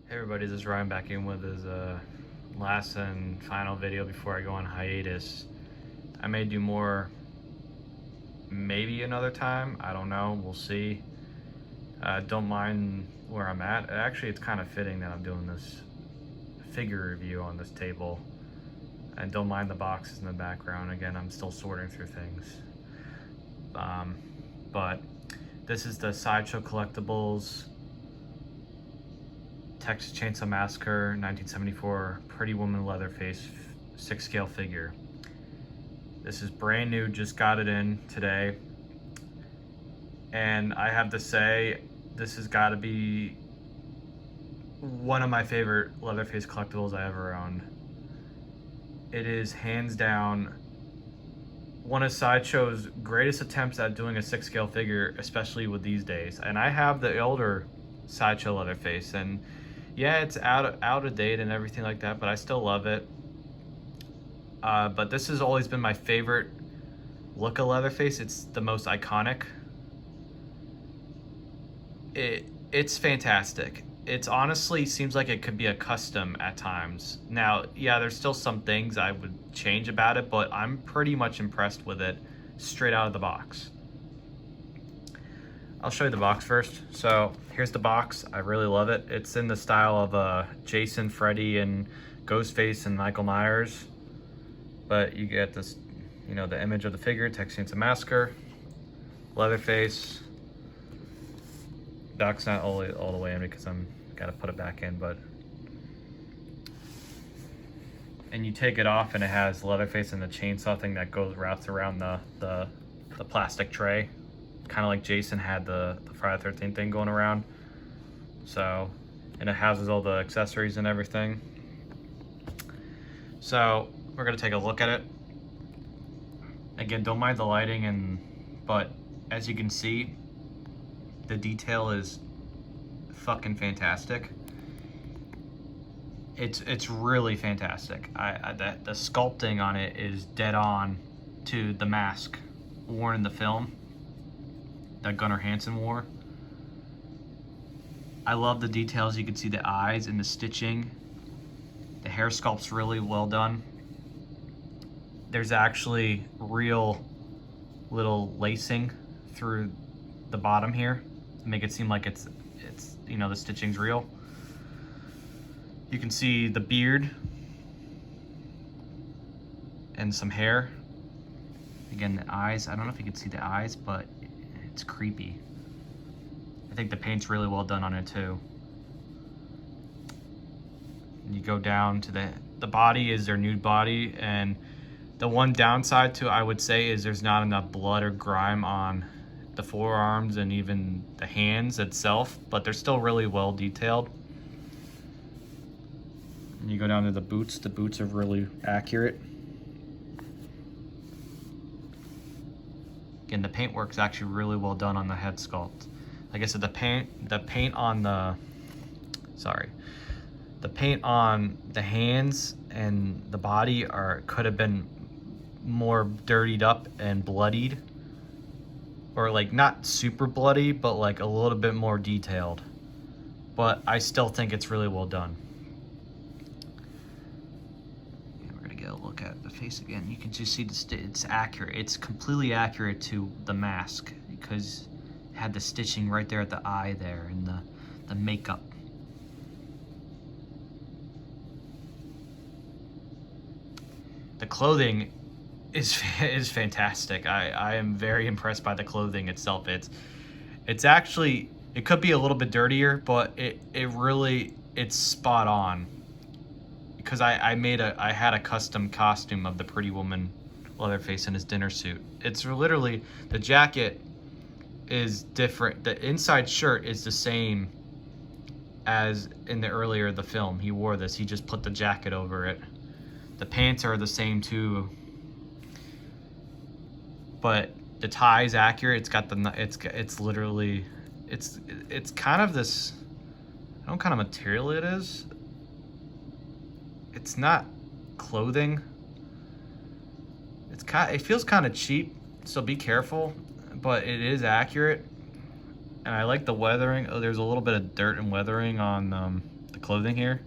Hey everybody, this is Ryan back in with his last and final video before I go on hiatus. I may do more maybe another time, I don't know, we'll see. Don't mind where I'm at. Actually, it's kind of fitting that I'm doing this figure review on this table. And don't mind the boxes in the background. Again, I'm still sorting through things. But this is the Sideshow Collectibles Texas Chainsaw Massacre 1974 Prett Woman Leatherface 6 scale figure. This is brand new, just got it in today. And I have to say, this has got to be one of my favorite Leatherface collectibles I ever owned. It is hands down one of Sideshow's greatest attempts at doing a 6 scale figure, especially with these days. And I have the older Sideshow Leatherface, and yeah, it's out of date and everything like that, but I still love it. But this has always been my favorite look of Leatherface. It's the most iconic. It's fantastic. It's honestly seems like it could be a custom at times. Now, yeah, there's still some things I would change about it, but I'm pretty much impressed with it straight out of the box. I'll show you the box first. So here's the box. I really love it. It's in the style of Jason, Freddy, and Ghostface and Michael Myers. But you get this, you know, the image of the figure, Texas Chainsaw Massacre, Leatherface. Back's not all the way in because I'm gotta put it back in, but and you take it off and it has Leatherface and the chainsaw thing that wraps around the plastic tray. Kind of like Jason had the Friday the 13th thing going around. So, and it houses all the accessories and everything. So we're gonna take a look at it. Again, don't mind the lighting, but as you can see, the detail is fucking fantastic. It's really fantastic. The sculpting on it is dead on to the mask worn in the film that Gunnar Hansen wore. I love the details. You can see the eyes and the stitching. The hair sculpt's really well done. There's actually real little lacing through the bottom here to make it seem like it's you know, the stitching's real. You can see the beard and some hair. Again, the eyes, I don't know if you can see the eyes, but it's creepy. I think the paint's really well done on it too. And you go down to the body is their nude body, and the one downside to it, I would say, is there's not enough blood or grime on the forearms and even the hands itself, but they're still really well detailed. And you go down to the boots are really accurate. Again, the paint work's actually really well done on the head sculpt. Like I said, the paint on the hands and the body could have been more dirtied up and bloodied, or like not super bloody, but like a little bit more detailed. But I still think it's really well done. And we're gonna get a look at the face again. You can just see it's accurate. It's completely accurate to the mask because it had the stitching right there at the eye there and the makeup. The clothing is fantastic. I am very impressed by the clothing itself. It's actually, it could be a little bit dirtier, but it's spot on. Because I had a custom costume of the Prett Woman Leatherface in his dinner suit. It's literally, the jacket is different. The inside shirt is the same as in the film. He wore this, he just put the jacket over it. The pants are the same too. But the tie is accurate. It's got it's literally, it's kind of this, I don't know what kind of material it is. It's not clothing. It feels kind of cheap, so be careful, but it is accurate. And I like the weathering. Oh, there's a little bit of dirt and weathering on the clothing here.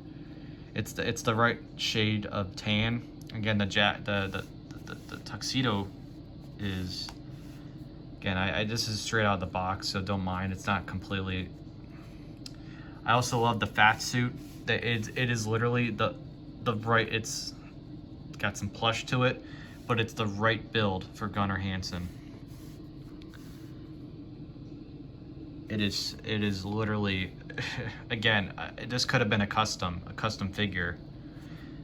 It's the right shade of tan. Again, the tuxedo is, again, I this is straight out of the box, so don't mind. It's not completely. I also love the fat suit. That it is literally the right. It's got some plush to it, but it's the right build for Gunnar Hansen. It is literally, again, this could have been a custom figure,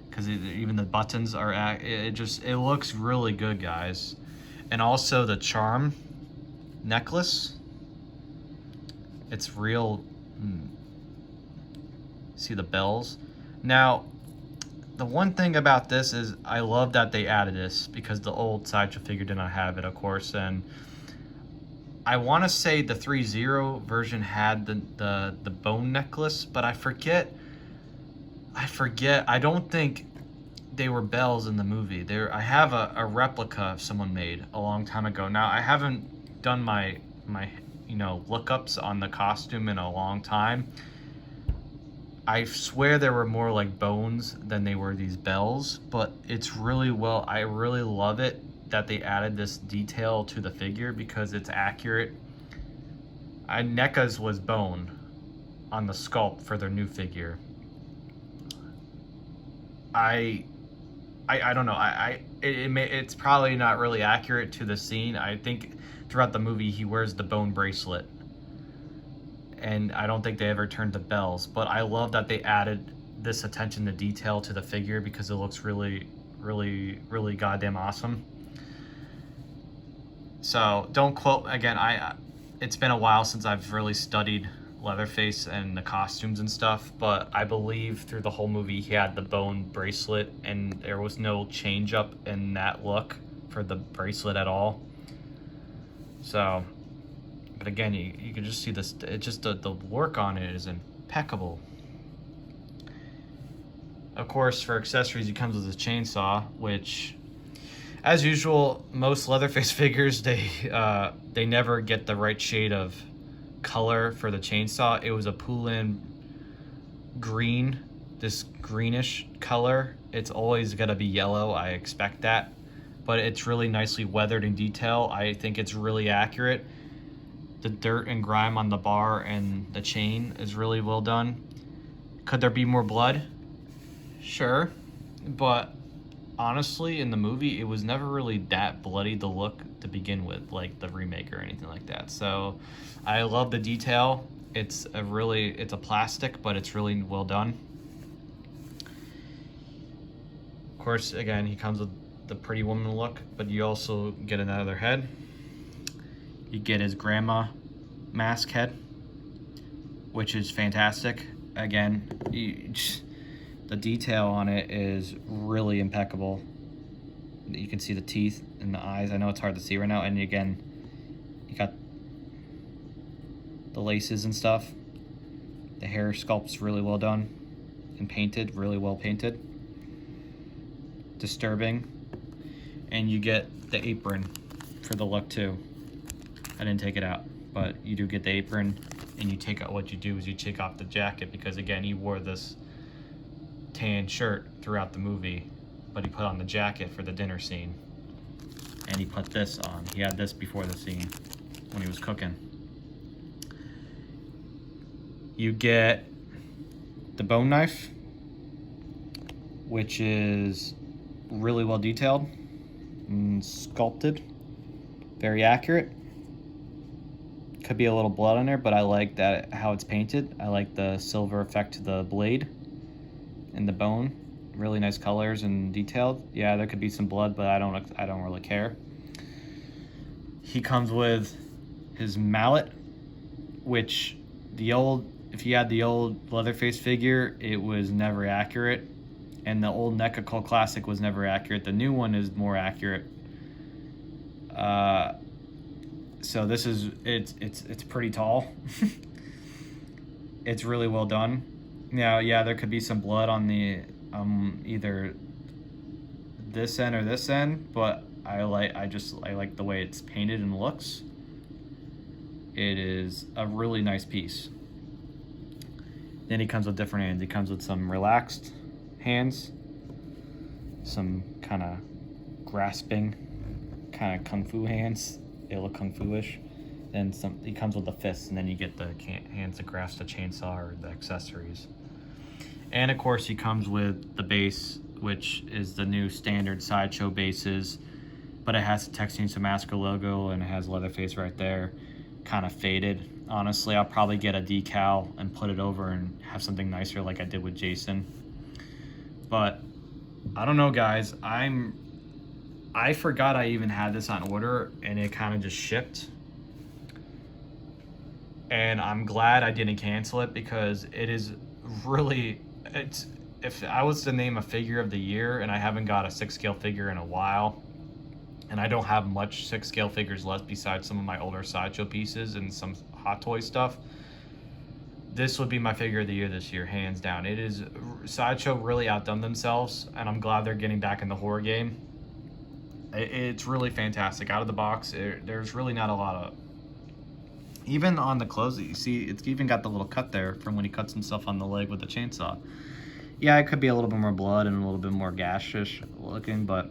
because even the buttons are, it looks really good, guys. And also the charm necklace, it's real. See the bells. Now, the one thing about this is I love that they added this, because the old Sideshow figure did not have it, of course. And I want to say the 3.0 version had the bone necklace, but I forget. I don't think they were bells in the movie. I have a replica someone made a long time ago. Now, I haven't done my lookups on the costume in a long time. I swear there were more like bones than they were these bells, but it's really well. I really love it that they added this detail to the figure, because it's accurate. NECA's was bone on the sculpt for their new figure. I don't know. It's probably not really accurate to the scene. I think throughout the movie he wears the bone bracelet, and I don't think they ever turned to bells. But I love that they added this attention to detail to the figure, because it looks really, really, really goddamn awesome. So don't quote, again, it's been a while since I've really studied Leatherface and the costumes and stuff, but I believe through the whole movie he had the bone bracelet, and there was no change up in that look for the bracelet at all. So, but again, you can just see this, it's just the work on it is impeccable. Of course, for accessories, he comes with his chainsaw, which, as usual, most Leatherface figures, they never get the right shade of color for the chainsaw. It was a Poulin green, this greenish color. It's always gonna be yellow, I expect that, but it's really nicely weathered in detail. I think it's really accurate. The dirt and grime on the bar and the chain is really well done. Could there be more blood? Sure, but honestly, in the movie, it was never really that bloody to look to begin with, like the remake or anything like that. So I love the detail. It's a plastic, but it's really well done. Of course, again, he comes with the Pretty Woman look, but you also get another head. You get his grandma mask head, which is fantastic. Again, the detail on it is really impeccable. You can see the teeth and the eyes. I know it's hard to see right now. And again, you got the laces and stuff. The hair sculpt's really well done and painted, really well painted. Disturbing. And you get the apron for the look too. I didn't take it out, but you do get the apron, and you take out, what you do is you take off the jacket, because again, he wore this tan shirt throughout the movie, but he put on the jacket for the dinner scene, and he put this on. He had this before the scene when he was cooking. You get the bone knife, which is really well detailed and sculpted, very accurate. Could be a little blood on there, but I like that how it's painted. I like the silver effect to the blade and the bone. Really nice colors and detailed. Yeah, there could be some blood, but I don't really care. He comes with his mallet, which if you had the old Leatherface figure, it was never accurate, and the old NECA Cult Classic was never accurate. The new one is more accurate. So this is it's pretty tall. It's really well done. Now, yeah, there could be some blood on the either this end or this end, but I like the way it's painted and looks. It is a really nice piece. Then he comes with different hands. He comes with some relaxed hands, some kind of grasping, kind of kung fu hands. They look kung fu-ish. Then he comes with the fists, and then you get the hands that grasp the chainsaw or the accessories. And of course, he comes with the base, which is the new standard Sideshow bases, but it has the Texas Chainsaw Massacre logo, and it has Leatherface right there, kind of faded. Honestly, I'll probably get a decal and put it over and have something nicer like I did with Jason. But I don't know, guys. I forgot I even had this on order, and it kind of just shipped. And I'm glad I didn't cancel it, because it is really, if I was to name a figure of the year, and I haven't got a 6-scale figure in a while, and I don't have much 6-scale figures left besides some of my older Sideshow pieces and some Hot Toy stuff, this would be my figure of the year this year, hands down. It is, Sideshow really outdone themselves, and I'm glad they're getting back in the horror game. It's really fantastic. Out of the box, there's really not a lot of, even on the clothes that you see, it's even got the little cut there from when he cuts himself on the leg with the chainsaw. Yeah, it could be a little bit more blood and a little bit more gashish looking, but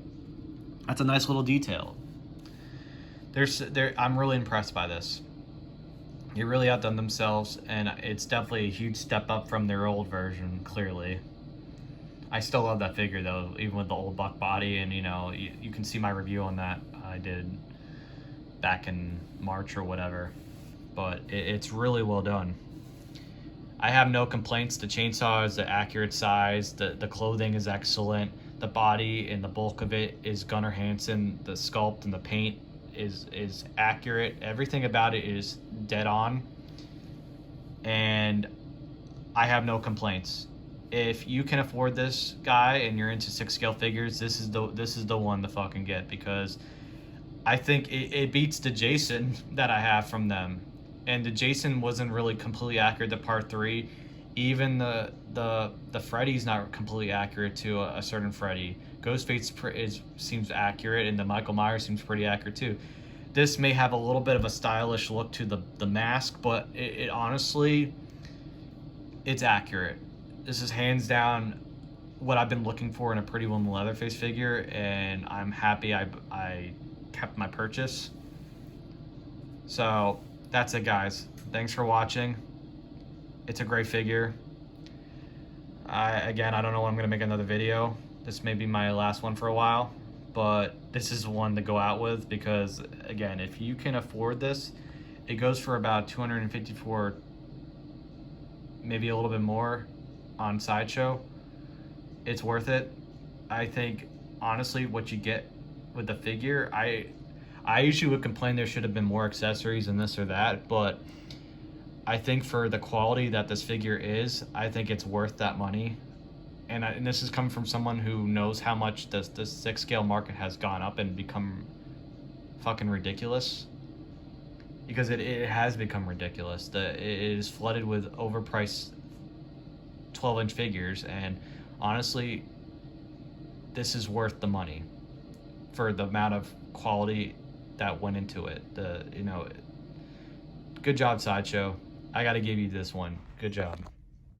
that's a nice little detail. I'm really impressed by this. They really outdone themselves, and it's definitely a huge step up from their old version, clearly. I still love that figure, though, even with the old buck body, and, you know, you can see my review on that I did back in March or whatever, but it's really well done. I have no complaints. The chainsaw is the accurate size, the clothing is excellent, the body and the bulk of it is Gunnar Hansen, the sculpt and the paint is accurate. Everything about it is dead on, and I have no complaints. If you can afford this guy and you're into 6-scale figures, this is the one to fucking get, because I think it beats the Jason that I have from them. And the Jason wasn't really completely accurate to part 3. Even the Freddy's not completely accurate to a certain Freddy. Ghostface seems accurate, and the Michael Myers seems pretty accurate too. This may have a little bit of a stylish look to the mask, but it honestly, it's accurate. This is hands down what I've been looking for in a Prett Woman Leatherface figure, and I'm happy I kept my purchase. So that's it, guys. Thanks for watching. It's a great figure. Again, I don't know when I'm gonna make another video. This may be my last one for a while, but this is one to go out with, because again, if you can afford this, it goes for about $254, maybe a little bit more on Sideshow. It's worth it. I think honestly what you get with the figure, I usually would complain there should have been more accessories and this or that, but I think for the quality that this figure is, I think it's worth that money. And this is coming from someone who knows how much the 6-scale market has gone up and become fucking ridiculous. Because it has become ridiculous. It is flooded with overpriced 12-inch figures, and honestly, this is worth the money for the amount of quality that went into it. Good job, Sideshow. I gotta give you this one. Good job.